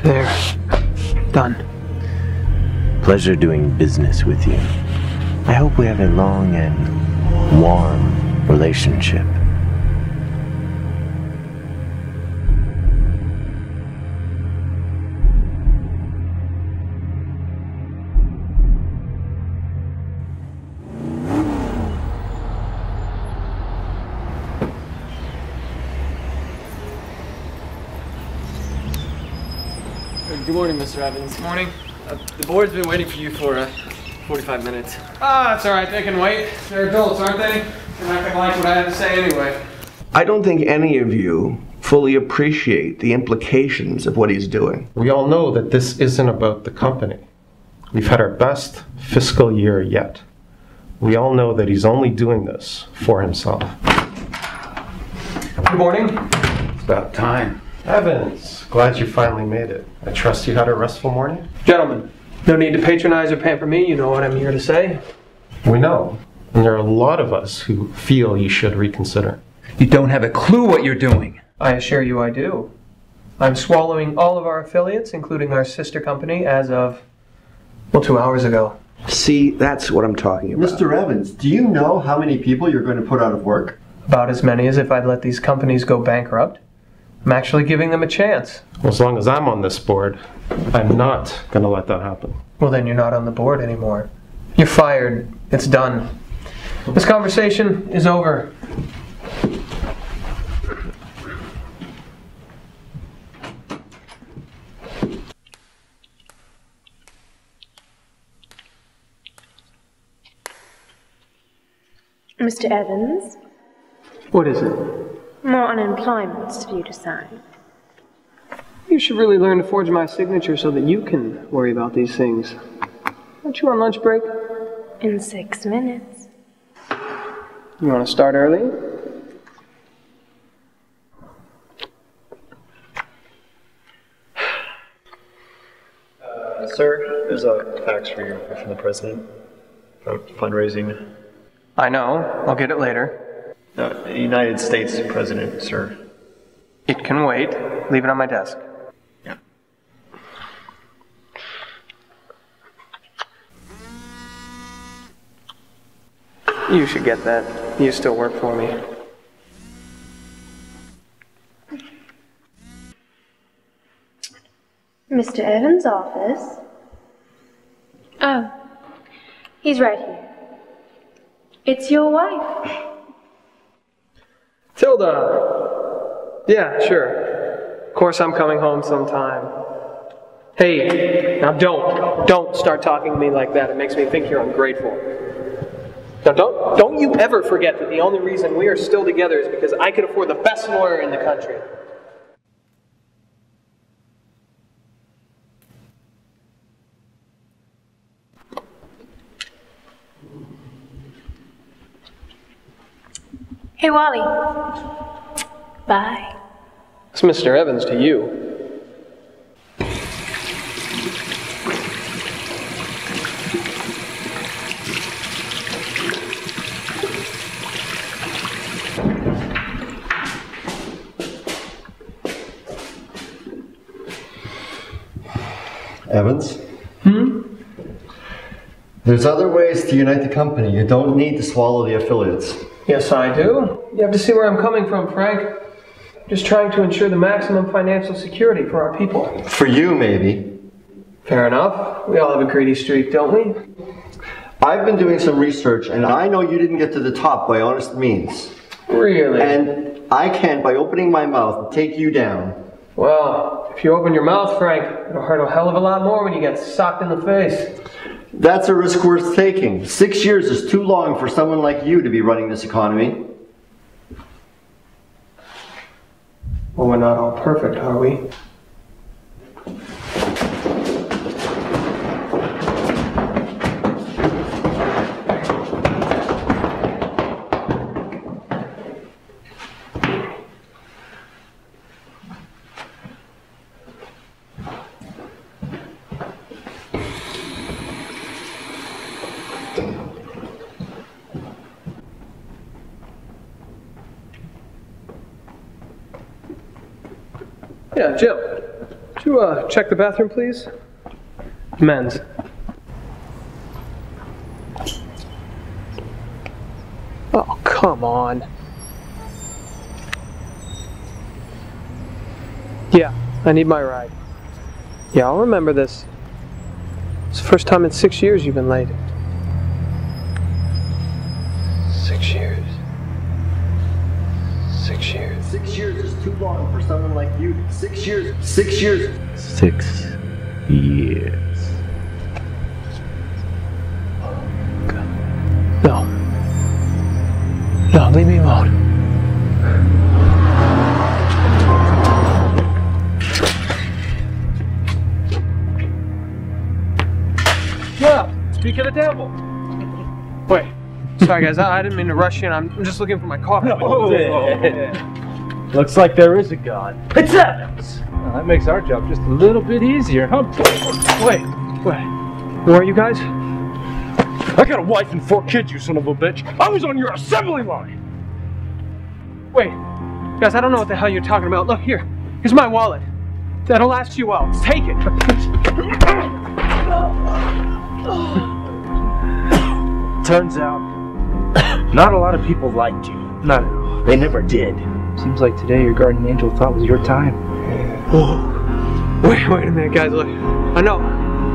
There. Done. Pleasure doing business with you. I hope we have a long and warm relationship. Good morning, Mr. Evans. Morning. The board's been waiting for you for 45 minutes. Ah, it's alright, they can wait. They're adults, aren't they? They're not gonna like what I have to say anyway. I don't think any of you fully appreciate the implications of what he's doing. We all know that this isn't about the company. We've had our best fiscal year yet. We all know that he's only doing this for himself. Good morning. It's about time. Evans, glad you finally made it. I trust you had a restful morning? Gentlemen, no need to patronize or pamper me, you know what I'm here to say. We know, and there are a lot of us who feel you should reconsider. You don't have a clue what you're doing. I assure you I do. I'm swallowing all of our affiliates, including our sister company, as of, well, 2 hours ago. See, that's what I'm talking about. Mr. Evans, do you know how many people you're going to put out of work? About as many as if I'd let these companies go bankrupt. I'm actually giving them a chance. Well, as long as I'm on this board, I'm not going to let that happen. Well, then you're not on the board anymore. You're fired. It's done. This conversation is over. Mr. Evans, What is it? more unemployment's for you to sign. You should really learn to forge my signature so that you can worry about these things. Aren't you on lunch break? In 6 minutes. You want to start early? Sir, there's a fax for you from the president about fundraising. I know. I'll get it later. United States president, sir. It can wait. Leave it on my desk. Yeah. You should get that. You still work for me. Mr. Evans' office. Oh, he's right here. It's your wife. Tilda! Yeah, sure. Of course I'm coming home sometime. Hey, now don't start talking to me like that. It makes me think you're ungrateful. Now don't you ever forget that the only reason we are still together is because I could afford the best lawyer in the country. Hey, Wally. Bye. It's Mr. Evans to you. Evans? There's other ways to unite the company. You don't need to swallow the affiliates. Yes, I do. You have to see where I'm coming from, Frank. Just trying to ensure the maximum financial security for our people. For you, maybe. Fair enough. We all have a greedy streak, don't we? I've been doing some research, and I know you didn't get to the top by honest means. Really? And I can, by opening my mouth, take you down. Well, if you open your mouth, Frank, it'll hurt a hell of a lot more when you get socked in the face. That's a risk worth taking. 6 years is too long for someone like you to be running this economy. Well, we're not all perfect, are we? Yeah, Jim. Could you check the bathroom, please? Men's. Oh, come on. Yeah, I need my ride. Yeah, I'll remember this. It's the first time in 6 years you've been late. 6 years. 6 years. 6 years is too long for someone like you. 6 years. 6 years. 6 years. No. No, leave me alone. Yeah, speak of the devil. Wait, sorry guys, I didn't mean to rush in. I'm just looking for my coffee. Looks like there is a God. It's Evans! Well, that makes our job just a little bit easier, huh? Wait. Who are you guys? I got a wife and 4 kids, you son of a bitch. I was on your assembly line! Wait, guys, I don't know what the hell you're talking about. Look, here's my wallet. That'll last you well. Take it. Turns out, not a lot of people liked you. No, they never did. Seems like today your guardian angel thought was your time. Whoa. Wait a minute, guys. Look, I know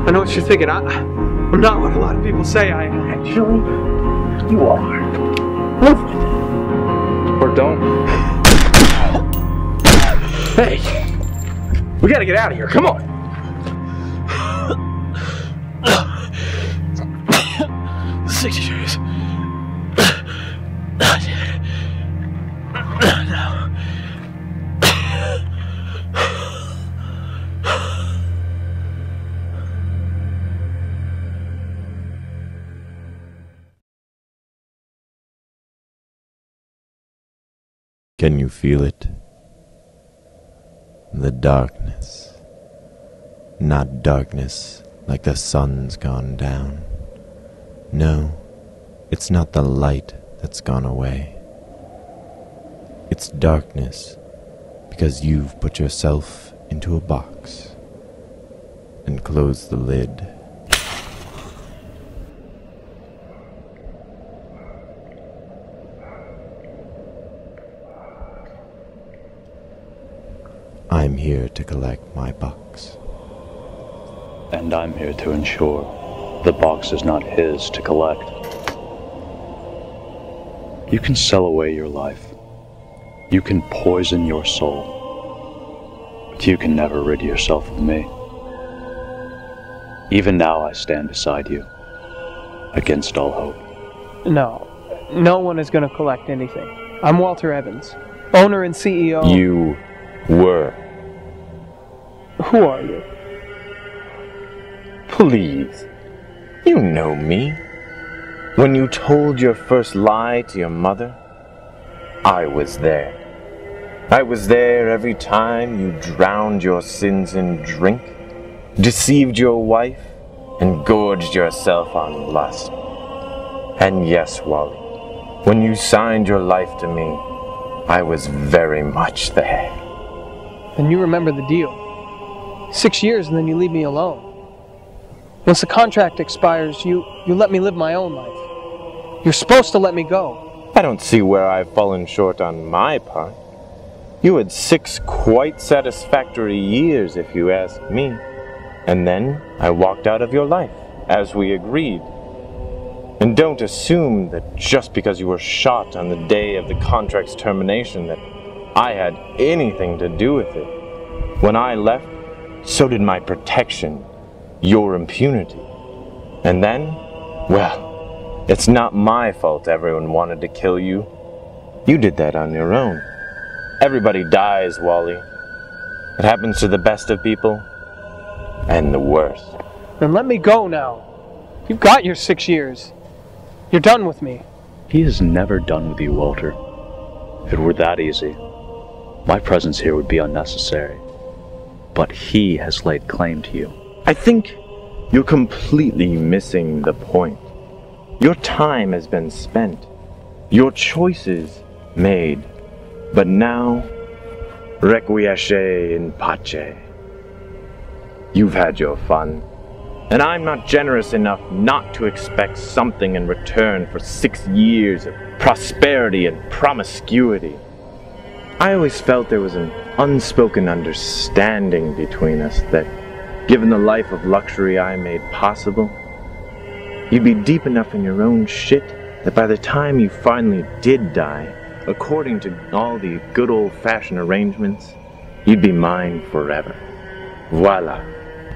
what you're thinking. I'm not what a lot of people say I am. Actually, you are. Live with it. Or don't. Hey, we gotta get out of here. Come on. 6 years. Can you feel it? The darkness. Not darkness like the sun's gone down. No, it's not the light that's gone away. It's darkness because you've put yourself into a box and closed the lid. I'm here to collect my box. And I'm here to ensure the box is not his to collect. You can sell away your life. You can poison your soul. But you can never rid yourself of me. Even now I stand beside you, against all hope. No one is going to collect anything. I'm Walter Evans, owner and CEO. You were. Who are you? Please. You know me. When you told your first lie to your mother, I was there. I was there every time you drowned your sins in drink, deceived your wife, and gorged yourself on lust. And yes, Wally, when you signed your life to me, I was very much there. Then you remember the deal. 6 years and then you leave me alone. Once the contract expires, you let me live my own life. You're supposed to let me go. I don't see where I've fallen short on my part. You had 6 quite satisfactory years, if you ask me. And then I walked out of your life, as we agreed. And don't assume that just because you were shot on the day of the contract's termination that I had anything to do with it. When I left, so did my protection, your impunity. And then, well, it's not my fault everyone wanted to kill you. You did that on your own. Everybody dies, Wally. It happens to the best of people, and the worst. Then let me go now. You've got your 6 years. You're done with me. He is never done with you, Walter. If it were that easy, my presence here would be unnecessary. But he has laid claim to you. I think you're completely missing the point. Your time has been spent. Your choices made. But now, requiesce in pace. You've had your fun, and I'm not generous enough not to expect something in return for 6 years of prosperity and promiscuity. I always felt there was an unspoken understanding between us that, given the life of luxury I made possible, you'd be deep enough in your own shit that by the time you finally did die, according to all the good old-fashioned arrangements, you'd be mine forever. Voila.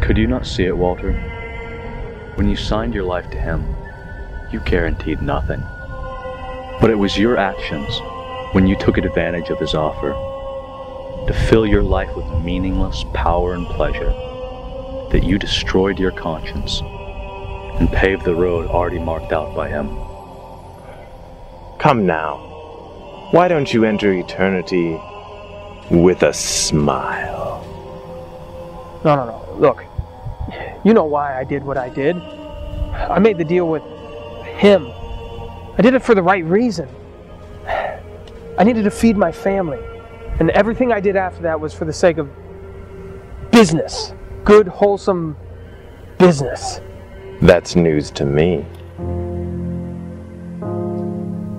Could you not see it, Walter? When you signed your life to him, you guaranteed nothing. But it was your actions, when you took advantage of his offer, to fill your life with meaningless power and pleasure, that you destroyed your conscience and paved the road already marked out by him. Come now. Why don't you enter eternity with a smile? No. Look, you know why I did what I did. I made the deal with him. I did it for the right reason. I needed to feed my family. And everything I did after that was for the sake of business. Good, wholesome business. That's news to me.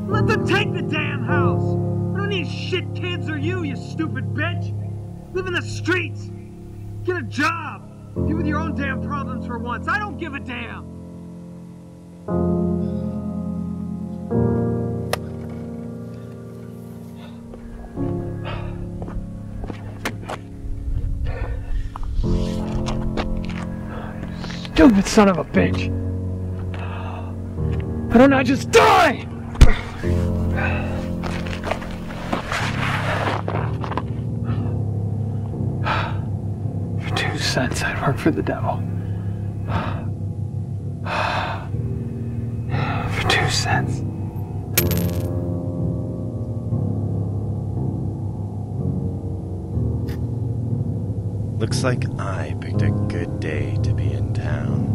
Let them take the damn house! I don't need shit kids or you stupid bitch! Live in the streets! Get a job! Deal with your own damn problems for once. I don't give a damn! Stupid son of a bitch! Why don't I just die? For 2 cents, I'd work for the devil. For 2 cents. Looks like I picked a good day to be in town.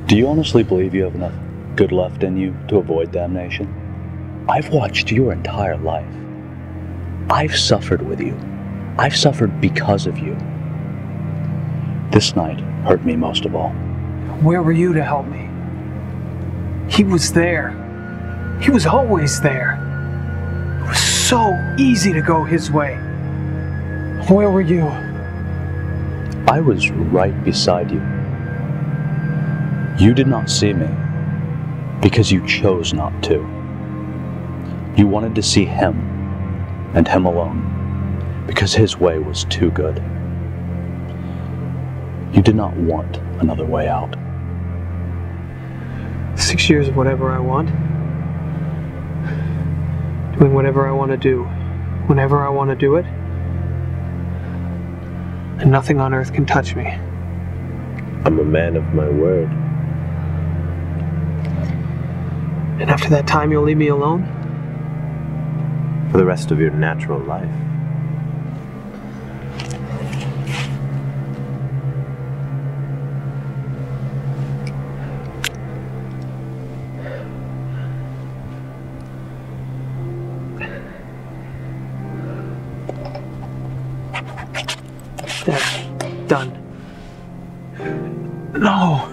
Do you honestly believe you have enough good left in you to avoid damnation? I've watched your entire life. I've suffered with you. I've suffered because of you. This night hurt me most of all. Where were you to help me? He was there. He was always there. It was so easy to go his way. Where were you? I was right beside you. You did not see me because you chose not to. You wanted to see him and him alone because his way was too good. You did not want another way out. 6 years of whatever I want. Doing whatever I want to do. Whenever I want to do it. And nothing on earth can touch me. I'm a man of my word. And after that time, you'll leave me alone? For the rest of your natural life. There. Done. No.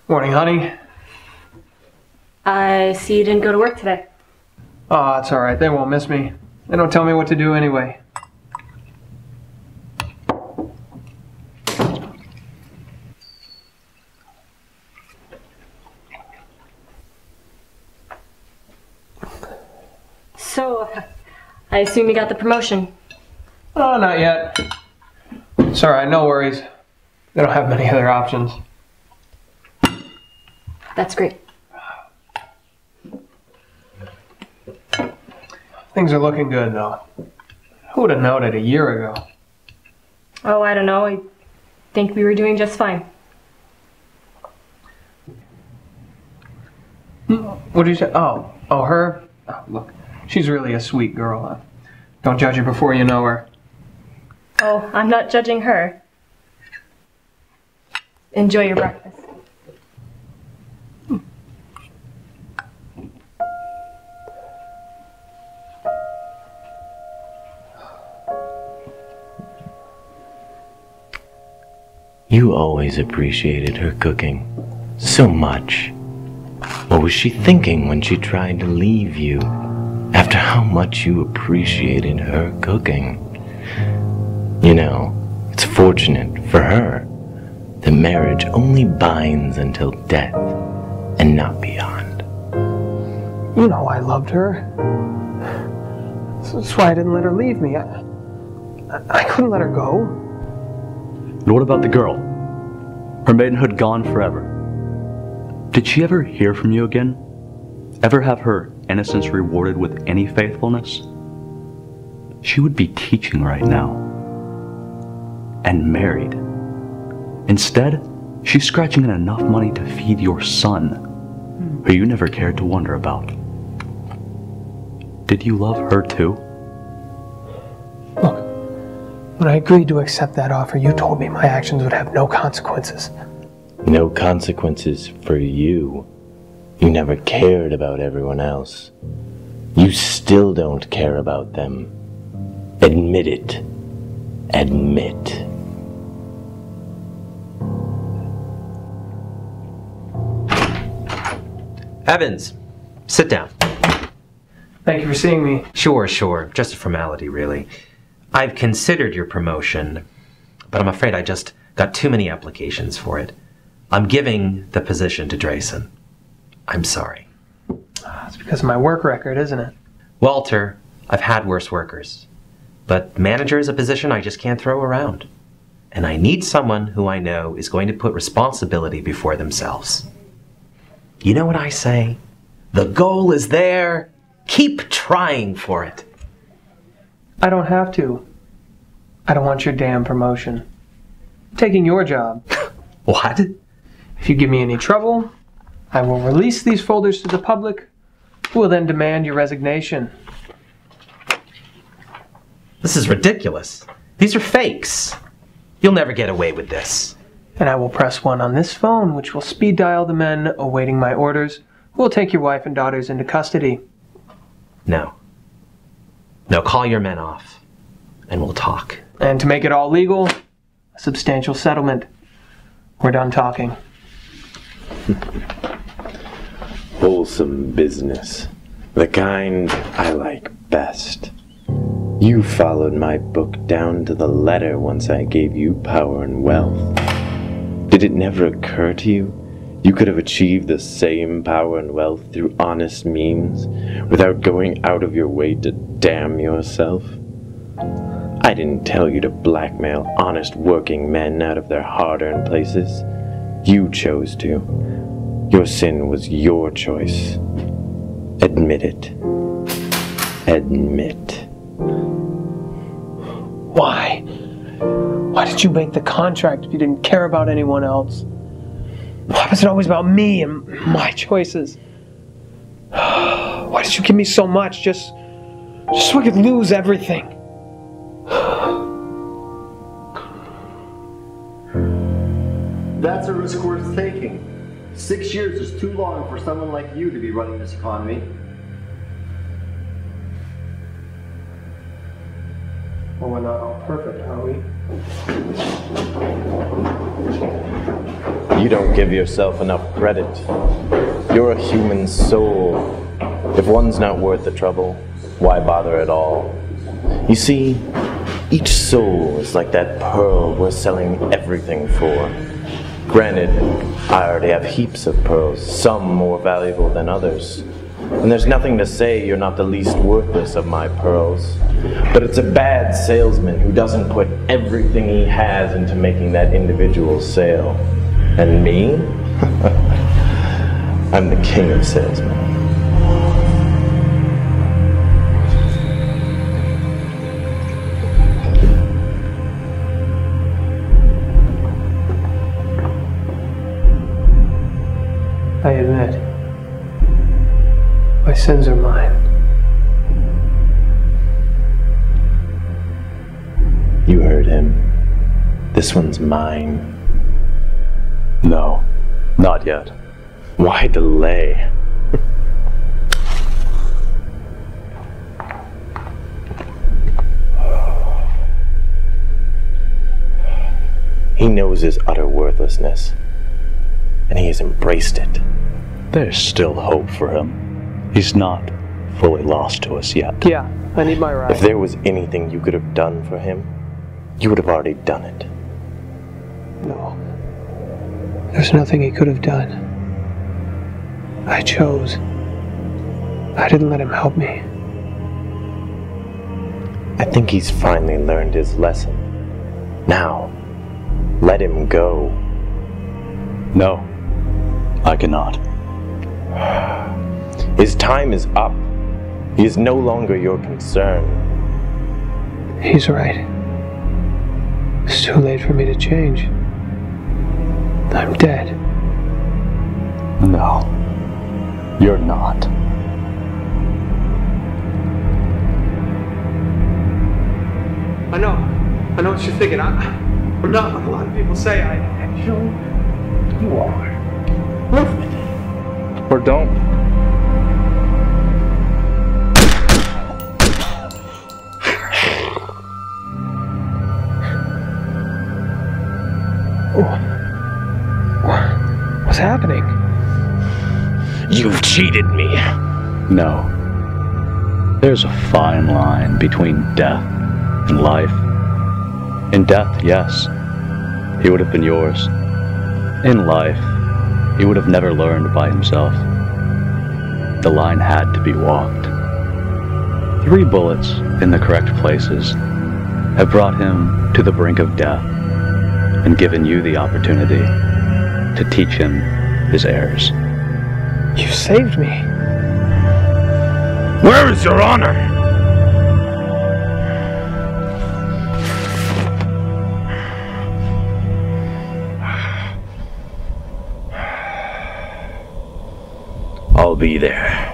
Morning, honey. I see you didn't go to work today. Oh, it's alright. They won't miss me. They don't tell me what to do anyway. So, I assume you got the promotion. Oh, not yet. It's alright, no worries. They don't have many other options. That's great. Things are looking good, though. Who would have known it a year ago? Oh, I don't know. I think we were doing just fine. What did you say? Oh, her? Oh, look, she's really a sweet girl. Don't judge her before you know her. Oh, I'm not judging her. Enjoy your breakfast. You always appreciated her cooking so much. What was she thinking when she tried to leave you after how much you appreciated her cooking? You know, it's fortunate for her that marriage only binds until death and not beyond. You know I loved her. That's why I didn't let her leave me. I couldn't let her go. And what about the girl? Her maidenhood gone forever. Did she ever hear from you again? Ever have her innocence rewarded with any faithfulness? She would be teaching right now. And married. Instead, she's scratching in enough money to feed your son, who you never cared to wonder about. Did you love her too? Look, when I agreed to accept that offer, you told me my actions would have no consequences. No consequences for you. You never cared about everyone else. You still don't care about them. Admit it. Admit. Evans, sit down. Thank you for seeing me. Sure. Just a formality, really. I've considered your promotion, but I'm afraid I just got too many applications for it. I'm giving the position to Drayson. I'm sorry. It's because of my work record, isn't it? Walter, I've had worse workers. But manager is a position I just can't throw around. And I need someone who I know is going to put responsibility before themselves. You know what I say? The goal is there. Keep trying for it. I don't have to. I don't want your damn promotion. I'm taking your job. What? If you give me any trouble, I will release these folders to the public, who will then demand your resignation. This is ridiculous. These are fakes. You'll never get away with this. And I will press one on this phone, which will speed dial the men awaiting my orders, who will take your wife and daughters into custody. No. No, call your men off, and we'll talk. And to make it all legal, a substantial settlement. We're done talking. Wholesome business. The kind I like best. You followed my book down to the letter once I gave you power and wealth. Did it never occur to you you could have achieved the same power and wealth through honest means without going out of your way to damn yourself? I didn't tell you to blackmail honest working men out of their hard-earned places. You chose to. Your sin was your choice. Admit it. Admit. Why? Why did you make the contract if you didn't care about anyone else? Why was it always about me and my choices? Why did you give me so much just so I could lose everything? That's a risk worth taking. 6 years is too long for someone like you to be running this economy. Well, we're not all perfect, are we? You don't give yourself enough credit. You're a human soul. If one's not worth the trouble, why bother at all? You see, each soul is like that pearl we're selling everything for. Granted, I already have heaps of pearls, some more valuable than others. And there's nothing to say you're not the least worthless of my pearls. But it's a bad salesman who doesn't put everything he has into making that individual sale. And me? I'm the king of salesmen. sins are mine. You heard him. This one's mine. No, not yet. Why delay? He knows his utter worthlessness, and he has embraced it. There's still hope for him. He's not fully lost to us yet. Yeah, I need my ride. If there was anything you could have done for him, you would have already done it. No. There's nothing he could have done. I chose. I didn't let him help me. I think he's finally learned his lesson. Now, let him go. No, I cannot. His time is up. He is no longer your concern. He's right. It's too late for me to change. I'm dead. No, you're not. I know what you're thinking. I'm not what a lot of people say. Actually, you are. Or don't. What's happening? You've cheated me. No. There's a fine line between death and life. In death, yes, he would have been yours. In life, he would have never learned by himself. The line had to be walked. 3 bullets in the correct places have brought him to the brink of death and given you the opportunity to teach him his errors. You saved me. Where is your honor? I'll be there.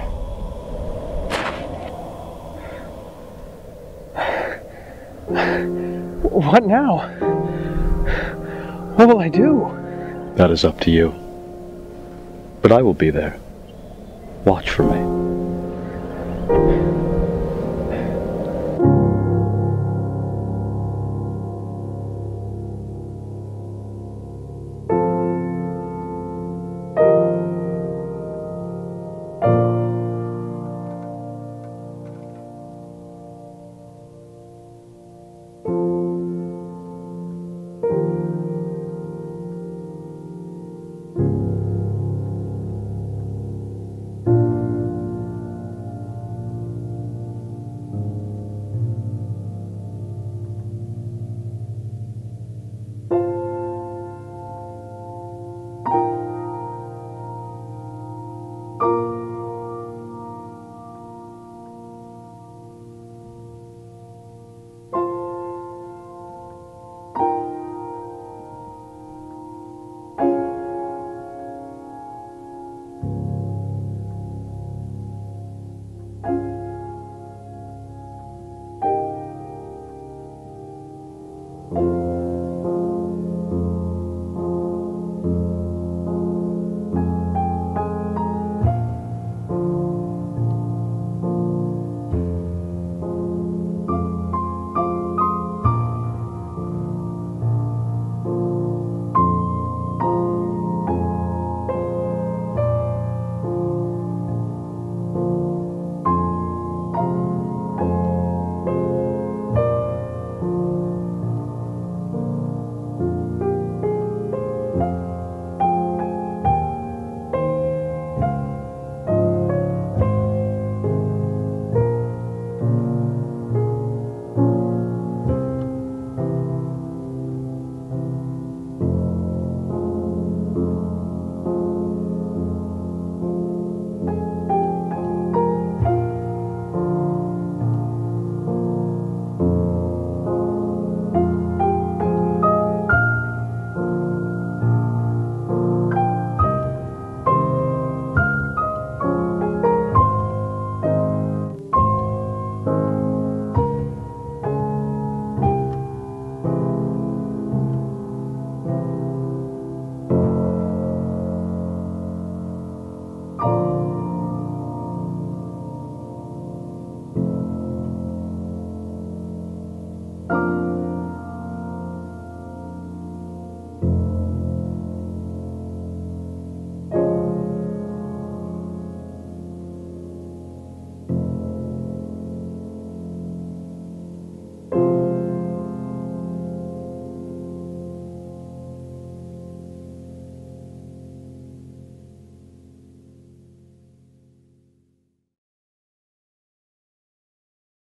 What now? What will I do? That is up to you. But I will be there. Watch for me.